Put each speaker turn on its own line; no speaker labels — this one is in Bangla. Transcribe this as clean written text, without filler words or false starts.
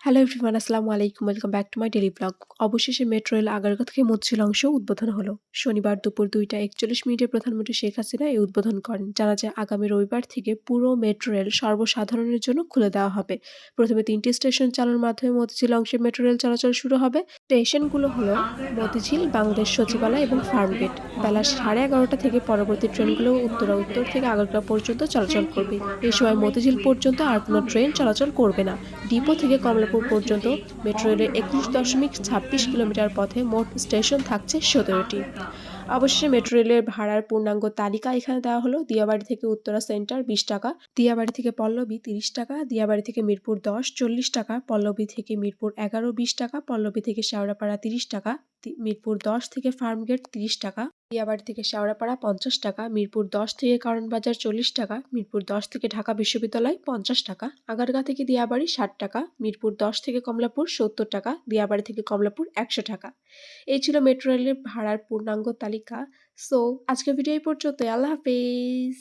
হ্যালো এভরিওয়ান, আসসালামু আলাইকুম। Welcome back to my daily blog. অবশেষে মেট্রো রেল আগারগাঁও থেকে মতিঝিল অংশ উদ্বোধন হলো। শনিবার দুপুর 2টা 41 প্রধানমন্ত্রী শেখ হাসিনা এই উদ্বোধন করেন। জানা যায় আগামী রবিবার থেকে পুরো মেট্রো রেল সর্বসাধারণের জন্য খুলে দেওয়া হবে। প্রথমে 3টি স্টেশন চালুর মাধ্যমে মতিঝিল অংশে মেট্রো রেল চলাচল শুরু হবে। স্টেশনগুলো হলো মতিঝিল, বাংলাদেশ সচিবালয় এবং ফার্মগেট। বেলা 11:30 থেকে পরবর্তী ট্রেনগুলো উত্তর থেকে আগারগাঁও পর্যন্ত চলাচল করবে। এই সময় মতিঝিল পর্যন্ত আর কোনো ট্রেন চলাচল করবে না। ডিপো থেকে কমলাপুর পর্যন্ত মেট্রো রেলের 21.26 কিলোমিটার পথে মোট স্টেশন থাকছে 17টি। অবশেষে মেট্রো রেলের ভাড়ার পূর্ণাঙ্গ তালিকা এখানে দেওয়া হলো। দিয়াবাড়ি থেকে উত্তরা সেন্টার 20 টাকা, দিয়াবাড়ি থেকে পল্লবী 30 টাকা, দিয়াবাড়ি থেকে মিরপুর 10 40 টাকা, পল্লবী থেকে মিরপুর 11 20 টাকা, পল্লবী থেকে শেওড়াপাড়া 30 টাকা, মিরপুর 10 থেকে ফার্মগেট 30 টাকা, দিয়াবাড়ি থেকে শেওড়াপাড়া 50 টাকা, মিরপুর 10 থেকে কারণবাজার 40 টাকা, মিরপুর 10 থেকে ঢাকা বিশ্ববিদ্যালয় 50 টাকা, আগারগাঁ থেকে দিয়াবাড়ি 60 টাকা, মিরপুর 10 থেকে কমলাপুর 70 টাকা, দিয়াবাড়ি থেকে কমলাপুর 100 টাকা। এই ছিল মেট্রো রেলের ভাড়ার পূর্ণাঙ্গ তালিকা। সো আজকের ভিডিও এই পর্যন্তই। আল্লাহ হাফেজ।